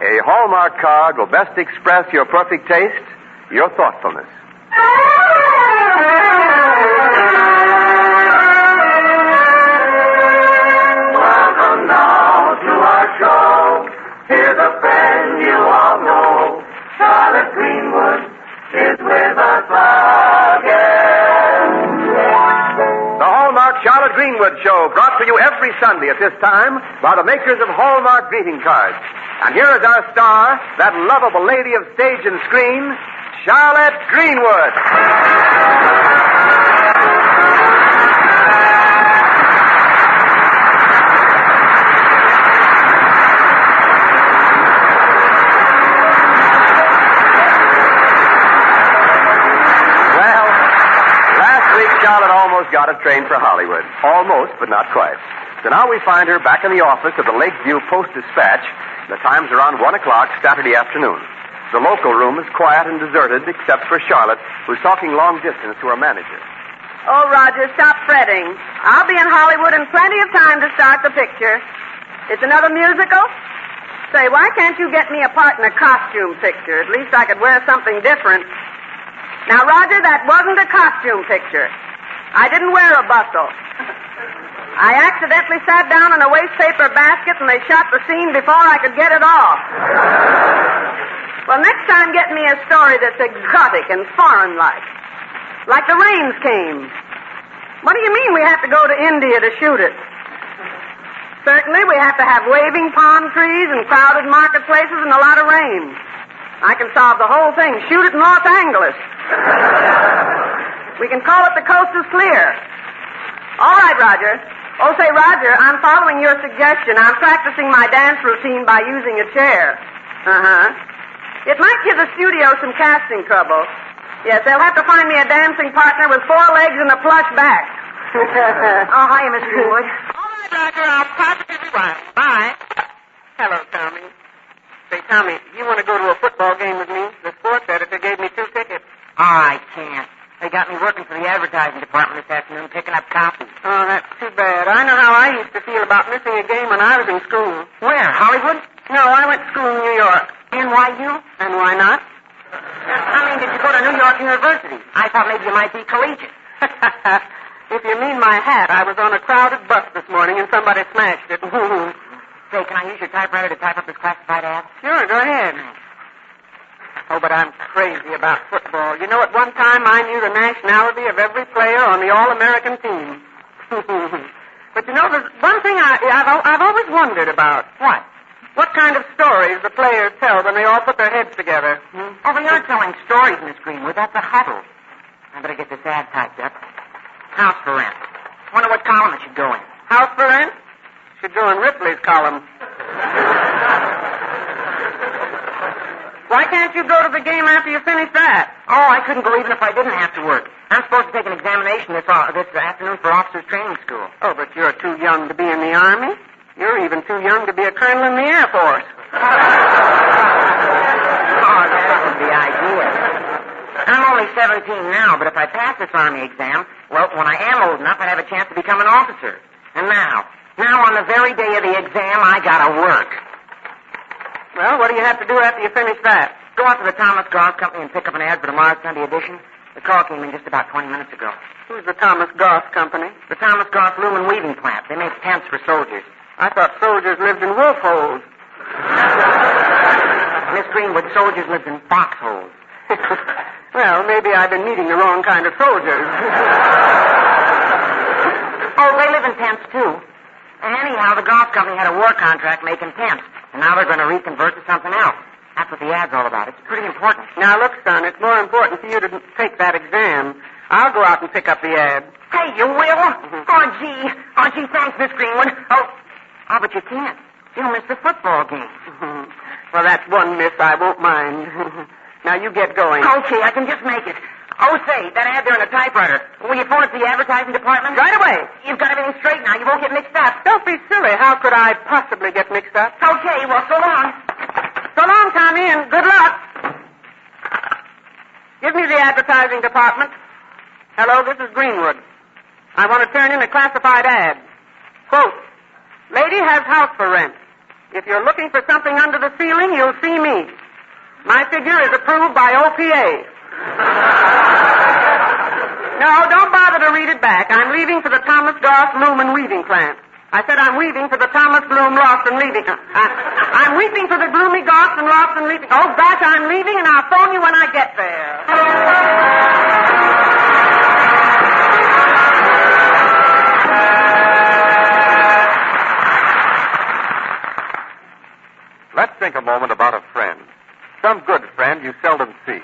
A Hallmark card will best express your perfect taste, your thoughtfulness. Welcome now to our show. Here's a friend you all know. Charlotte Greenwood is with us again. The Hallmark Charlotte Greenwood Show, brought to you every Sunday at this time by the makers of Hallmark greeting cards. And here is our star, that lovable lady of stage and screen, Charlotte Greenwood. Well, last week Charlotte almost got a train for Hollywood. Almost, but not quite. So now we find her back in the office of the Lakeview Post-Dispatch. The time's around 1 o'clock Saturday afternoon. The local room is quiet and deserted except for Charlotte, who's talking long distance to her manager. Oh, Roger, stop fretting. I'll be in Hollywood in plenty of time to start the picture. It's another musical? Say, why can't you get me a part in a costume picture? At least I could wear something different. Now, Roger, that wasn't a costume picture. I didn't wear a bustle. I accidentally sat down in a wastepaper basket and they shot the scene before I could get it off. Well, next time get me a story that's exotic and foreign-like. Like The Rains Came. What do you mean we have to go to India to shoot it? Certainly we have to have waving palm trees and crowded marketplaces and a lot of rain. I can solve the whole thing. Shoot it in Los Angeles. We can call it The Coast is Clear. All right, Roger. Oh, say, Roger, I'm following your suggestion. I'm practicing my dance routine by using a chair. Uh-huh. It might give the studio some casting trouble. Yes, they'll have to find me a dancing partner with 4 legs and a plush back. Oh, hiya, Miss Greenwood. All right, Roger, I'll positively run. Bye. Hello, Tommy. Say, Tommy, you want to go to a football game with me? The sports editor gave me 2 tickets. Oh, I can't. They got me working for the advertising department this afternoon, picking up copies. Oh, that's too bad. I know how I used to feel about missing a game when I was in school. Where, Hollywood? No, I went to school in New York. NYU? And why not? I mean, did you go to New York University? I thought maybe you might be collegiate. If you mean my hat, I was on a crowded bus this morning and somebody smashed it. Say, can I use your typewriter to type up this classified ad? Sure, go ahead. Oh, but I'm crazy about football. You know, at one time I knew the nationality of every player on the All-American team. But you know, there's one thing I've always wondered about. What? What kind of stories the players tell when they all put their heads together. Oh, they aren't telling stories, Miss Greenwood. That's a huddle. I better get this ad typed up. House for rent. Wonder what column it should go in. House for rent? Should go in Ripley's column. Why can't you go to the game after you finish that? Oh, I couldn't go even if I didn't have to work. I'm supposed to take an examination this afternoon for officers' training school. Oh, but you're too young to be in the Army. You're even too young to be a colonel in the Air Force. Oh, that isn't the idea. I'm only 17 now, but if I pass this Army exam, well, when I am old enough, I'd have a chance to become an officer. And now on the very day of the exam, I gotta work. Well, what do you have to do after you finish that? Go out to the Thomas Goss Company and pick up an ad for tomorrow's Sunday edition. The call came in just about 20 minutes ago. Who's the Thomas Goss Company? The Thomas Goss Loom and Weaving Plant. They make tents for soldiers. I thought soldiers lived in wolf holes. Miss Greenwood, soldiers lived in foxholes. Well, maybe I've been meeting the wrong kind of soldiers. Oh, they live in tents, too. Anyhow, the Goss Company had a war contract making tents. And now they're going to reconvert to something else. That's what the ad's all about. It's pretty important. Now, look, son, it's more important for you to take that exam. I'll go out and pick up the ad. Hey, you will? Oh, gee, thanks, Miss Greenwood. Oh, but you can't. You'll miss the football game. Well, that's one miss I won't mind. Now, you get going. Okay, I can just make it. Oh, say, that ad there in the typewriter. Will you phone it to the advertising department? Right away. You've got everything straight now. You won't get mixed up. Don't be silly. How could I possibly get mixed up? Okay, well, so long. So long, Tommy, and good luck. Give me the advertising department. Hello, this is Greenwood. I want to turn in a classified ad. Quote, lady has house for rent. If you're looking for something under the ceiling, you'll see me. My figure is approved by OPA. No, don't bother to read it back. I'm leaving for the Thomas Goss Loom and Weaving Plant. I said I'm weaving for the Thomas Bloom Lost and Leaving. I'm weeping for the gloomy Goss and Lost and Leaving. Oh, gosh, I'm leaving, and I'll phone you when I get there. Let's think a moment about a friend. Some good friend you seldom see.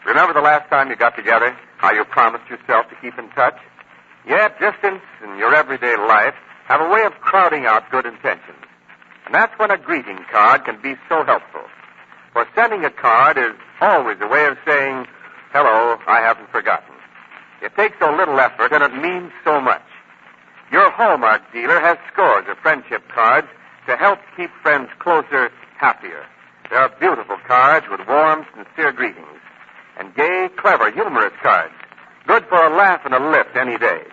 Remember the last time you got together, how you promised yourself to keep in touch? Yet distance in your everyday life have a way of crowding out good intentions. And that's when a greeting card can be so helpful. For sending a card is always a way of saying, hello, I haven't forgotten. It takes so little effort and it means so much. Your Hallmark dealer has scores of friendship cards to help keep friends closer, happier. There are beautiful cards with warm, sincere greetings. And gay, clever, humorous cards. Good for a laugh and a lift any day.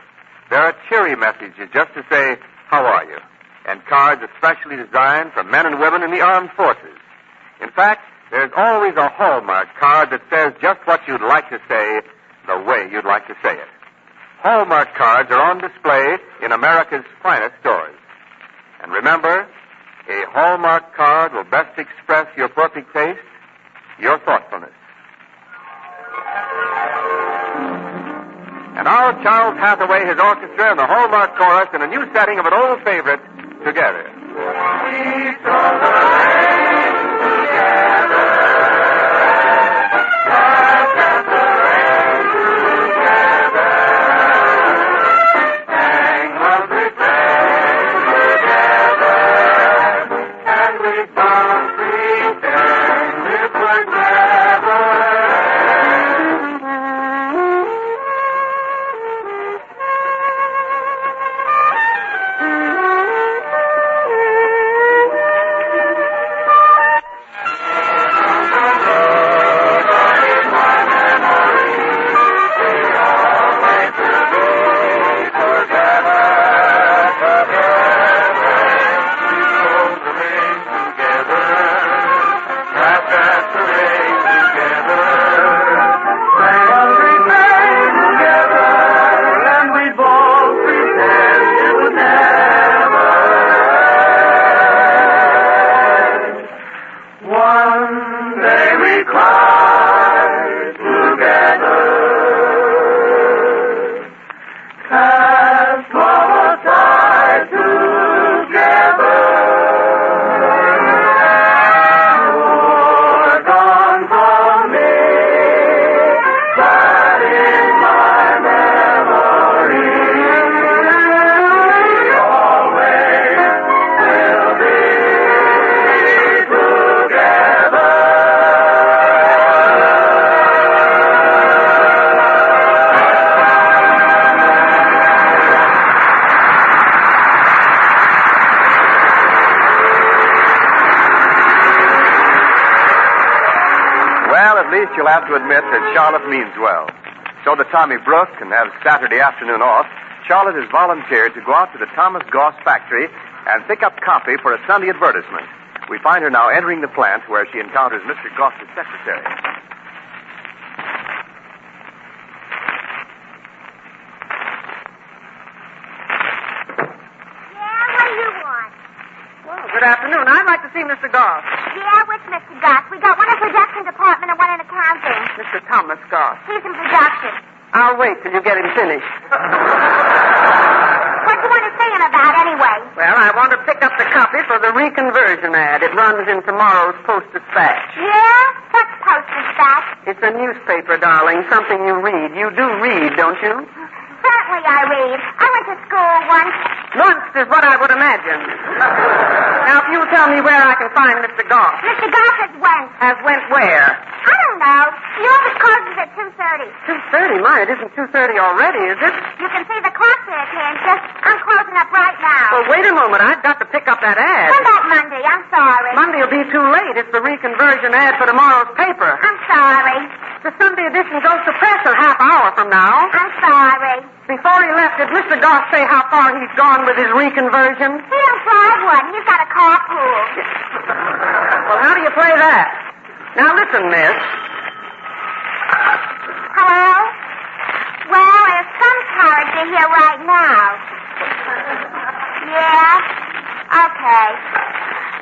There are cheery messages just to say, how are you? And cards especially designed for men and women in the armed forces. In fact, there's always a Hallmark card that says just what you'd like to say, the way you'd like to say it. Hallmark cards are on display in America's finest stores. And remember, a Hallmark card will best express your perfect taste, your thoughtfulness. And now Charles Hathaway, his orchestra, and the Hallmark chorus in a new setting of an old favorite, together. We saw the rain together. Let's dance the rain together. Sang what we sang together. And we found pretend it would never You'll have to admit that Charlotte means well. So that Tommy Brooke can have Saturday afternoon off, Charlotte has volunteered to go out to the Thomas Goss factory and pick up copy for a Sunday advertisement. We find her now entering the plant where she encounters Mr. Goss's secretary. Yeah, what do you want? Well, good afternoon. I'd like to see Mr. Goss. Yeah, which Mr. Goss? We got one in production department and one in accounting. Mr. Thomas Goss. He's in production. I'll wait till you get him finished. What do you want to say him about, anyway? Well, I want to pick up the copy for the reconversion ad. It runs in tomorrow's Post-Dispatch. Yeah? What's Post-Dispatch? It's a newspaper, darling, something you read. You do read, don't you? Certainly I read. I went to school once. Once is what I would imagine. Now, if you'll tell me where I can find Mr. Goss. Mr. Goss has went. Has went where? I don't know. He always closes at 2:30. 2:30? My, it isn't 2:30 already, is it? You can see the clock there, can't you? I'm closing up right now. Well, wait a moment. I've got to pick up that ad. Come back Monday. I'm sorry. Monday will be too late. It's the reconversion ad for tomorrow's paper. I'm sorry. The Sunday edition goes to press a half hour from now. I'm sorry. Before he left, did Mr. Goss say how far he's gone with his reconversion? He don't drive one. He's got a carpool. Well, how do you play that? Now, listen, miss. Hello? Well, there's some character here right now. Yeah? Okay.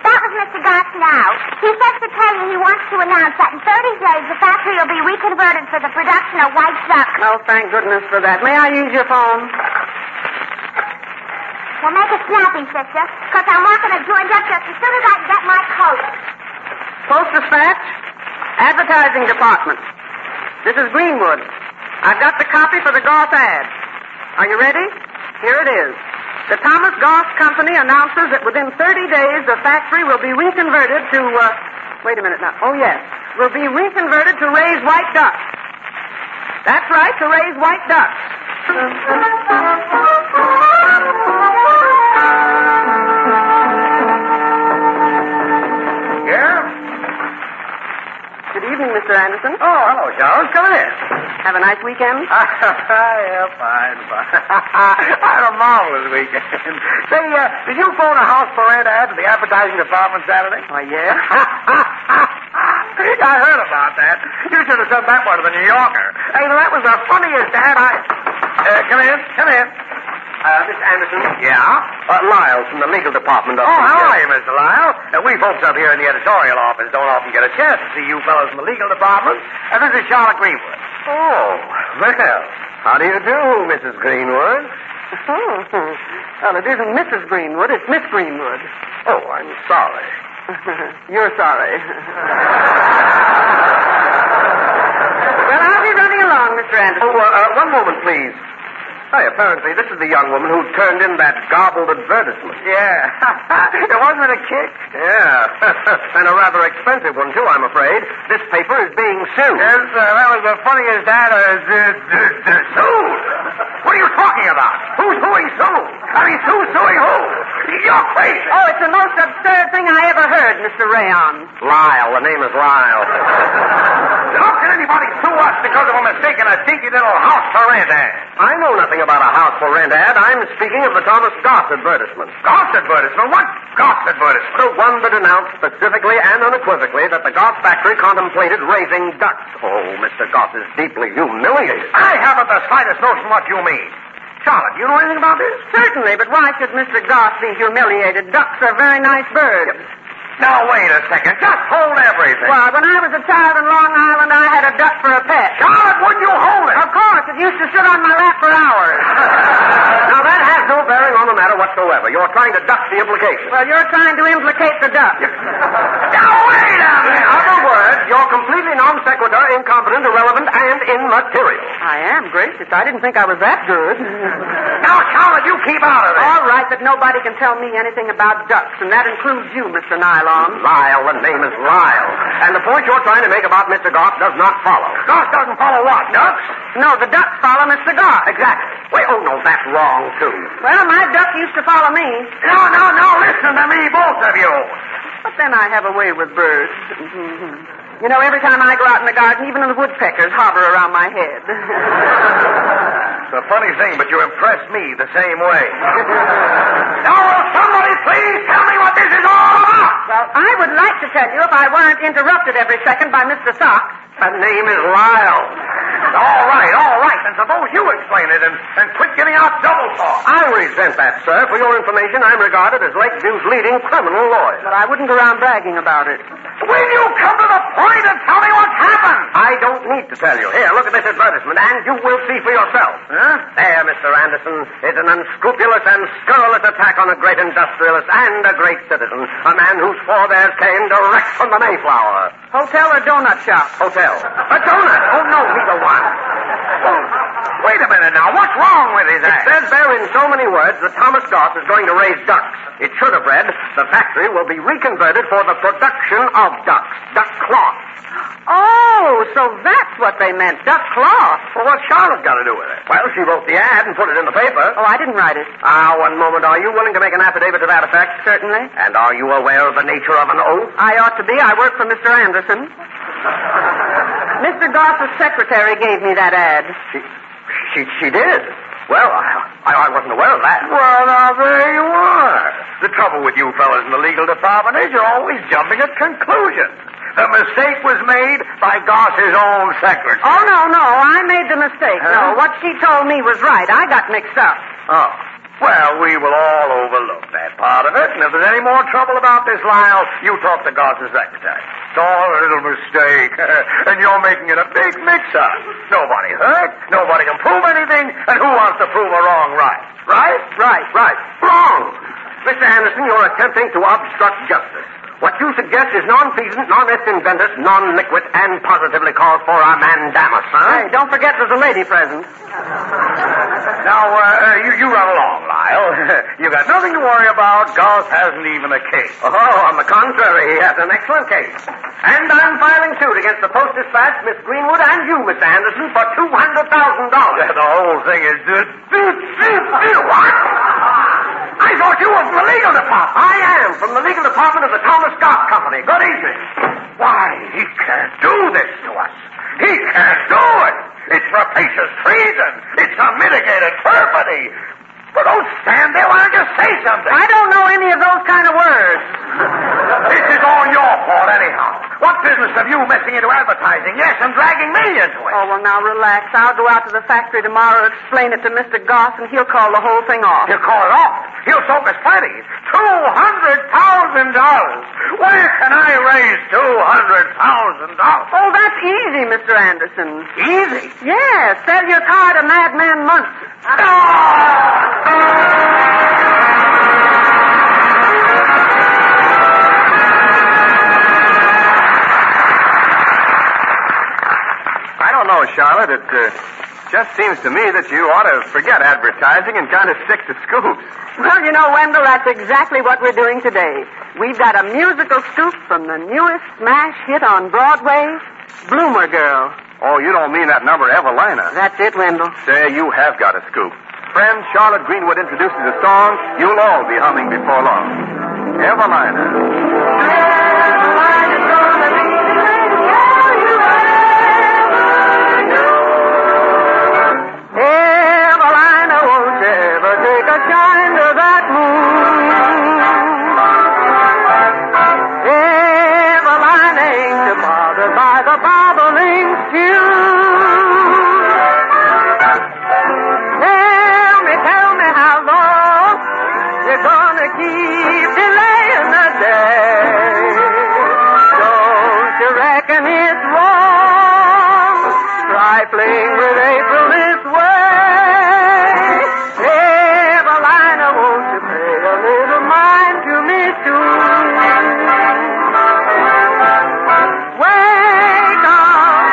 That was Mr. Goss now. He says to tell you he wants to announce that in 30 days the factory will be reconverted for the production of white duck. Oh, thank goodness for that. May I use your phone? Well, make it snappy, sister, because I'm walking a joint up just as soon as I can get my coat. Post Dispatch, Advertising Department. This is Greenwood. I've got the copy for the Goss ad. Are you ready? Here it is. The Thomas Goss Company announces that within 30 days the factory will be reconverted to, wait a minute now. Oh, yes. Will be reconverted to raise white ducks. That's right, to raise white ducks. Yeah? Good evening, Mr. Anderson. Oh, hello, Charles. Come in. Have a nice weekend? Yeah, fine. I had a marvelous weekend. Say, did you phone a house for rent ad to the advertising department Saturday? Why, yeah. I heard about that. You should have sent that one to the New Yorker. Hey, that was the funniest ad come in. Mr. Anderson? Yeah? Lyle from the legal department Oh, how are you, Mr. Lyle? We folks up here in the editorial office don't often get a chance to see you fellows from the legal department. And this is Charlotte Greenwood. Oh, well, how do you do, Mrs. Greenwood? Well, it isn't Mrs. Greenwood, it's Miss Greenwood. Oh, I'm sorry. You're sorry. Well, I'll be running along, Mr. Anderson. Oh, one moment, please. Hey, apparently this is the young woman who turned in that garbled advertisement. Yeah. It wasn't a kick. Yeah. And a rather expensive one, too, I'm afraid. This paper is being sued. Yes, that was the funniest ad. Sued? What are you talking about? Who's suing Sue? I mean, Sue's suing who? You're crazy. Oh, it's the most absurd thing I ever heard, Mr. Rayon. Lyle. The name is Lyle. How can anybody sue us because of a mistake in a dinky little house for rent ad? I know nothing about a house for rent ad. I'm speaking of the Thomas Goss advertisement. Goss advertisement? What Goss advertisement? The one that announced specifically and unequivocally that the Goss factory contemplated raising ducks. Oh, Mr. Goss is deeply humiliated. I haven't the slightest notion what you mean. Charlotte, do you know anything about this? Certainly, but why should Mr. Goss be humiliated? Ducks are very nice birds. Now, wait a second. Just hold everything. Well, when I was a child in Long Island, I had a duck for a pet. Charlotte, wouldn't you hold it? Of course. It used to sit on my lap for hours. Now, that has no bearing on the matter whatsoever. You're trying to duck the implication. Well, you're trying to implicate the duck. Now, wait a In minute. other words, you're completely non sequitur, incompetent, irrelevant, and immaterial. I am, gracious. I didn't think I was that good. Now, Charlotte, you keep out of this. All right, but nobody can tell me anything about ducks, and that includes you, Mr. Nylon. Lyle, the name is Lyle. And the point you're trying to make about Mr. Goss does not follow. Goss doesn't follow what? Ducks? No, the ducks follow Mr. Goss. Exactly. Wait, oh, no, that's wrong, too. Well, my duck used to follow me. No, listen to me, both of you. But then I have a way with birds. You know, every time I go out in the garden, even the woodpeckers hover around my head. It's a funny thing, but you impress me the same way. Now, will somebody please tell me what this is all about? Well, I would like to tell you if I weren't interrupted every second by Mr. Sock. Her name is Lyle. All right. Then suppose you explain it and quit giving out double talk. I resent that, sir. For your information, I'm regarded as Lakeview's leading criminal lawyer. But I wouldn't go around bragging about it. Will you come to the point and tell me what's happened? I don't need to tell you. Here, look at this advertisement, and you will see for yourself. Huh? There, Mr. Anderson, is an unscrupulous and scurrilous attack on a great industrialist and a great citizen, a man whose forebears came direct from the Mayflower. Hotel or donut shop? Hotel. A donut? Oh, no, neither one. Oh, wait a minute now. What's wrong with his It act? says there in so many words that Thomas Goss is going to raise ducks. It should have read, the factory will be reconverted for the production of ducks. Duck cloth. Oh, so that's what they meant. Duck cloth. Well, what's Charlotte got to do with it? Well, she wrote the ad and put it in the paper. Oh, I didn't write it. One moment. Are you willing to make an affidavit to that effect? Certainly. And are you aware of the nature of an oath? I ought to be. I work for Mr. Anderson. Mr. Goss's secretary gave me that ad. She did? Well, I wasn't aware of that. Well, now, there you are. The trouble with you fellas in the legal department is you're always jumping at conclusions. The mistake was made by Goss's own secretary. Oh, no. I made the mistake. Huh? No, what she told me was right. I got mixed up. Oh. Well, we will all overlook that part of it, and if there's any more trouble about this, Lyle, you talk to Goss's secretary. It's all a little mistake, and you're making it a big mix-up. Nobody hurt, nobody can prove anything, and who wants to prove a wrong right? Right? Right. Wrong! Mr. Anderson, you're attempting to obstruct justice. What you suggest is non-feasant, non-estinventus, non-liquid, and positively calls for a mandamus, huh? Hey, don't forget there's a lady present. Now, you run along, Lyle. You got nothing to worry about. Goss hasn't even a case. Oh, on the contrary, he has an excellent case. And I'm filing suit against the Post-Dispatch, Miss Greenwood, and you, Mr. Anderson, for $200,000. The whole thing is just... What? I thought you were from the legal department. I am, from the legal department of the Thomas Scott Company. Good evening. Why, he can't do this to us. He can't do it. It's rapacious treason. It's unmitigated perfidy. Well, don't stand there. Why don't you say something? I don't know any of those kind of words. This is all your fault, anyhow. What business have you messing into advertising? Yes, and dragging me into it. Oh, well, now, relax. I'll go out to the factory tomorrow, explain it to Mr. Goss, and he'll call the whole thing off. He'll call it off. He'll soak us plenty. $200,000. Where can I raise $200,000? Oh, that's easy, Mr. Anderson. Easy? Yes, sell your car to Madman Munson. I don't know, Charlotte. It just seems to me that you ought to forget advertising and kind of stick to scoops. Well, you know, Wendell, that's exactly what we're doing today. We've got a musical scoop from the newest smash hit on Broadway, Bloomer Girl. Oh, you don't mean that number, Evelina. That's it, Wendell. Say, you have got a scoop. Friend Charlotte Greenwood introduces a song you'll all be humming before long. Evelina. Trifling with April this way. Evelina, won't you pay a little mind to me too? Wake up,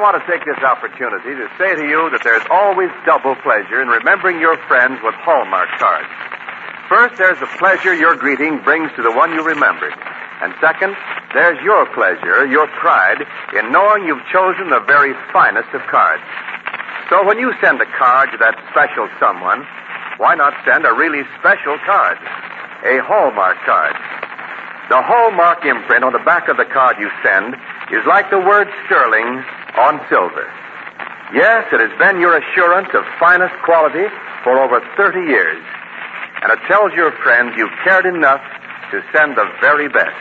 want to take this opportunity to say to you that there's always double pleasure in remembering your friends with Hallmark cards. First, there's the pleasure your greeting brings to the one you remembered. And second, there's your pleasure, your pride, in knowing you've chosen the very finest of cards. So when you send a card to that special someone, why not send a really special card? A Hallmark card. The Hallmark imprint on the back of the card you send is like the word sterling on silver. Yes, it has been your assurance of finest quality for over 30 years. And it tells your friends you've cared enough to send the very best.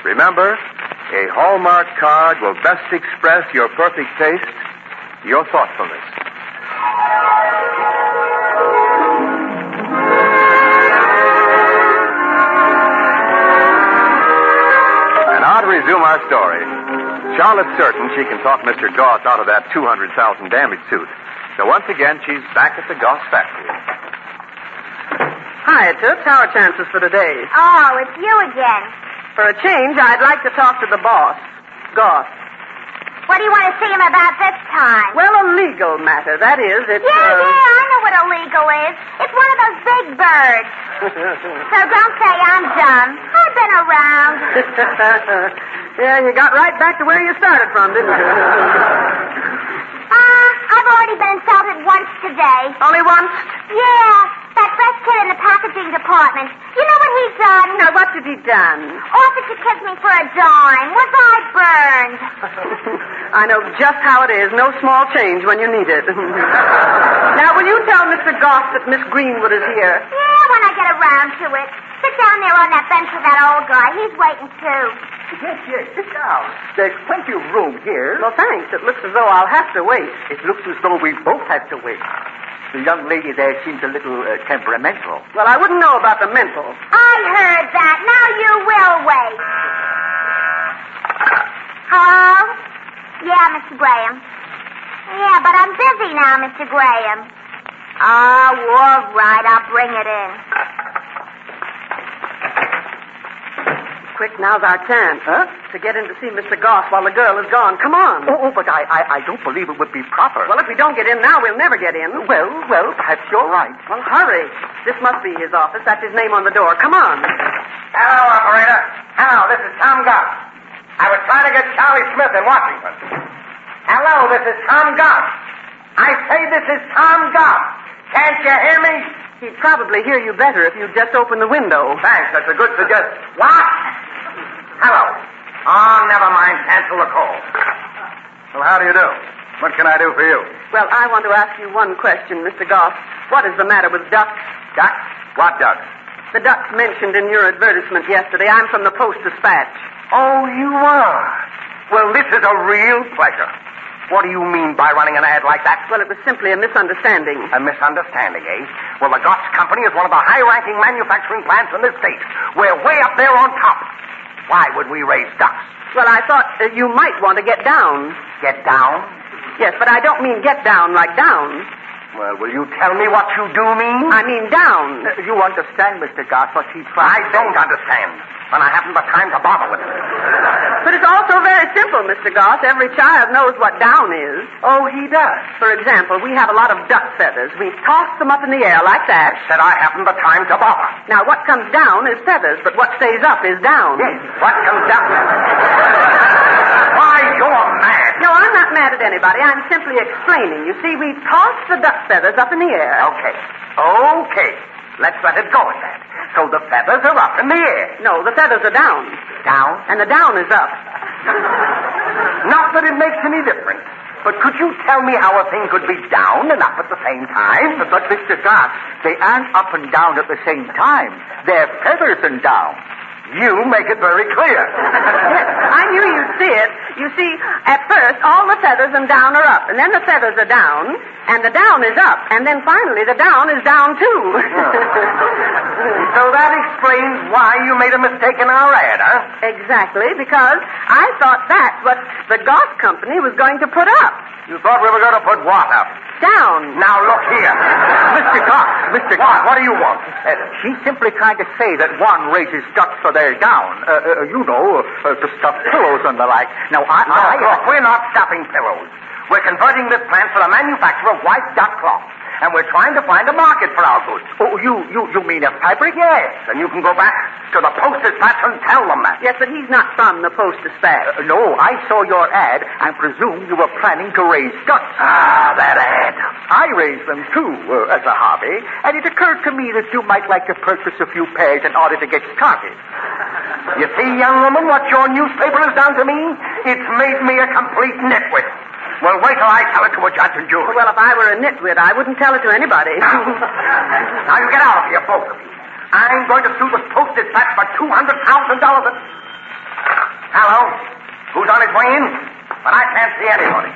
Remember, a Hallmark card will best express your perfect taste, your thoughtfulness. Now to resume our story. Charlotte's certain she can talk Mr. Goss out of that $200,000 damage suit. So once again, she's back at the Goss factory. Hi, Toots. How are chances for today? Oh, it's you again. For a change, I'd like to talk to the boss, Goss. What do you want to see him about this time? Well, a legal matter. That is, it's... Yeah, I know what illegal is. It's one of those big birds. So don't say I'm dumb. I've been around. Yeah, you got right back to where you started from, didn't you? I've already been insulted once today. Only once? Yeah, that fresh kid in the packaging department. You know what he's done? Now, what did he done? Offered to kiss me for a dime. Was I burned? I know just how it is. No small change when you need it. Now, will you tell Mr. Goss that Miss Greenwood is here? Yeah, when I get around to it. Sit down there on that bench with that old guy. He's waiting, too. Yes, sit down. There's plenty of room here. Well, thanks. It looks as though I'll have to wait. It looks as though we both have to wait. The young lady there seems a little temperamental. Well, I wouldn't know about the mental. I heard that. Now you will wait. Hello? Yeah, Mr. Graham. Yeah, but I'm busy now, Mr. Graham. Oh, all right. I'll bring it in. Quick, now's our chance. Huh? To get in to see Mr. Goss while the girl is gone. Come on. Oh, but I don't believe it would be proper. Well, if we don't get in now, we'll never get in. Well, perhaps you're right. Well, hurry. This must be his office. That's his name on the door. Come on. Hello, operator. Hello, this is Tom Goss. I was trying to get Charlie Smith in Washington. Hello, this is Tom Goss. I say this is Tom Goss. Can't you hear me? He'd probably hear you better if you'd just open the window. Thanks, that's a good suggestion. What? Hello. Oh, never mind. Cancel the call. Well, how do you do? What can I do for you? Well, I want to ask you one question, Mr. Goss. What is the matter with ducks? Ducks? What ducks? The ducks mentioned in your advertisement yesterday. I'm from the Post-Dispatch. Oh, you are? Well, this is a real pleasure. What do you mean by running an ad like that? Well, it was simply a misunderstanding. A misunderstanding, eh? Well, the Goss Company is one of the high-ranking manufacturing plants in this state. We're way up there on top. Why would we raise ducks? Well, I thought you might want to get down. Get down? Yes, but I don't mean get down like down. Well, will you tell me what you do mean? I mean down. You understand, Mr. Goss, what he's trying to say? I don't understand. And I haven't the time to bother with it. But it's also very simple, Mr. Goss. Every child knows what down is. Oh, he does? For example, we have a lot of duck feathers. We toss them up in the air like that. Said I haven't the time to bother. Now, what comes down is feathers, but what stays up is down. Yes, what comes down? Why, you're mad. No, I'm not mad at anybody. I'm simply explaining. You see, we toss the duck feathers up in the air. Okay. Let's let it go at that. So the feathers are up in the air. No, the feathers are down. Down? And the down is up. Not that it makes any difference. But could you tell me how a thing could be down and up at the same time? But, Mr. Goss, they aren't up and down at the same time. They're feathers and down. You make it very clear. Yes, I knew you'd see it. You see, at first, all the feathers and down are up, and then the feathers are down, and the down is up, and then finally the down is down, too. So that explains why you made a mistake in our ad, huh? Exactly, because I thought that's what the Goss Company was going to put up. You thought we were going to put what up? down. Now, look here. Mr. Goss. What do you want? She's simply trying to say that one raises ducks for their down. To stuff pillows and the like. Now, Look, we're not stuffing pillows. We're converting this plant for the manufacture of white duck cloth. And we're trying to find a market for our goods. Oh, you mean a fabric? Yes, and you can go back to the Post-Dispatch and tell them that. Yes, but he's not from the Post-Dispatch. No, I saw your ad and presumed you were planning to raise ducks. Ah, that ad. I raise them, too, as a hobby, and it occurred to me that you might like to purchase a few pairs in order to get started. You see, young woman, what your newspaper has done to me? It's made me a complete nitwit. Well, wait till I tell it to a judge and jury. Well, if I were a nitwit, I wouldn't tell it to anybody. Now, you get out of here, both of you. I'm going to sue the Post-Dispatch for $200,000. Hello? Who's on his way in? But I can't see anybody.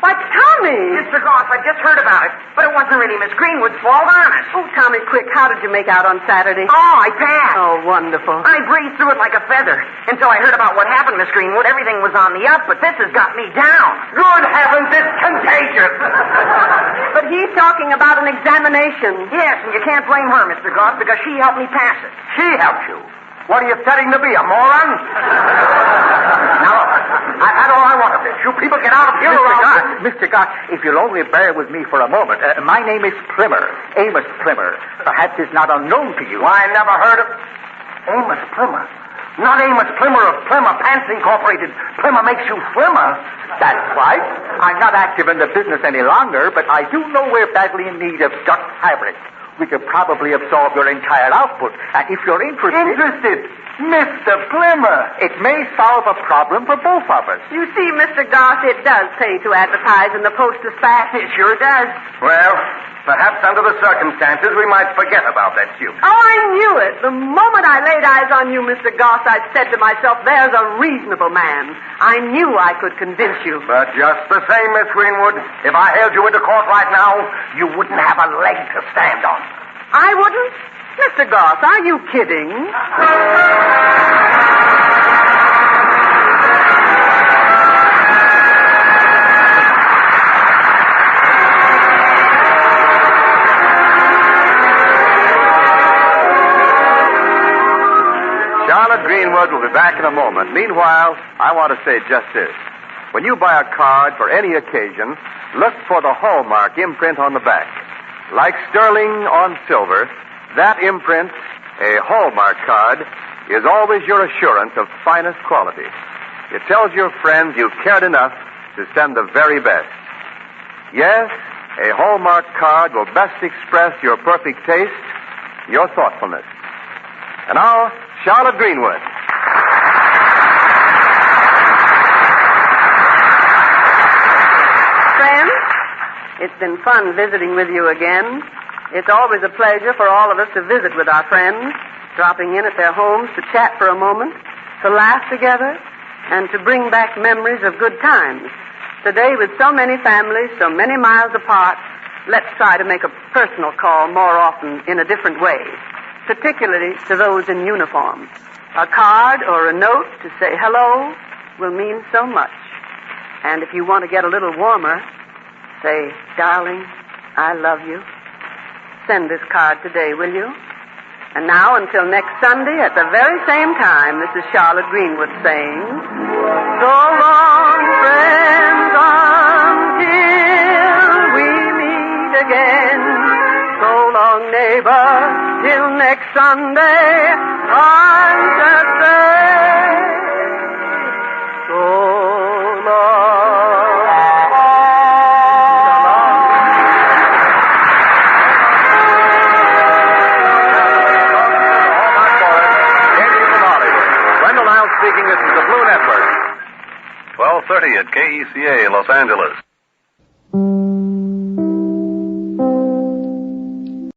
Why, Tommy! Mr. Goss, I just heard about it, but it wasn't really Miss Greenwood's fault, honest. Oh, Tommy, quick, how did you make out on Saturday? Oh, I passed. Oh, wonderful. I breezed through it like a feather until I heard about what happened, Miss Greenwood. Everything was on the up, but this has got me down. Good heavens, it's contagious. But he's talking about an examination. Yes, and you can't blame her, Mr. Goss, because she helped me pass it. She helped you. What are you studying to be, a moron? Now, look, I've had all I want of this. You people get out of here Mr. Goss, if you'll only bear with me for a moment. My name is Plimmer, Amos Plimmer. Perhaps it's not unknown to you. I never heard of Amos Plimmer. Not Amos Plimmer of Plimmer Pants Incorporated. Plimmer makes you slimmer. That's right. I'm not active in the business any longer, but I do know we're badly in need of duck fabric. We could probably absorb your entire output. And if you're interested... Mr. Plimmer. It may solve a problem for both of us. You see, Mr. Goss, it does pay to advertise in the Post-Dispatch. It sure does. Well, perhaps under the circumstances we might forget about that suit. Oh, I knew it. The moment I laid eyes on you, Mr. Goss, I said to myself, there's a reasonable man. I knew I could convince you. But just the same, Miss Greenwood, if I held you into court right now, you wouldn't have a leg to stand on. I wouldn't? Mr. Goss, are you kidding? Charlotte Greenwood will be back in a moment. Meanwhile, I want to say just this. When you buy a card for any occasion, look for the hallmark imprint on the back. Like sterling on silver, that imprint, a Hallmark card, is always your assurance of finest quality. It tells your friends you cared enough to send the very best. Yes, a Hallmark card will best express your perfect taste, your thoughtfulness. And now, Charlotte Greenwood. Friends, it's been fun visiting with you again. It's always a pleasure for all of us to visit with our friends, dropping in at their homes to chat for a moment, to laugh together, and to bring back memories of good times. Today, with so many families, so many miles apart, let's try to make a personal call more often in a different way, particularly to those in uniform. A card or a note to say hello will mean so much. And if you want to get a little warmer, say, darling, I love you. Send this card today, will you? And now, until next Sunday at the very same time, this is Charlotte Greenwood saying, so long, friends, until we meet again. So long, neighbor, till next Sunday, I'm just saying, so long. Speaking, this is the Blue Network. 12:30 at KECA, Los Angeles.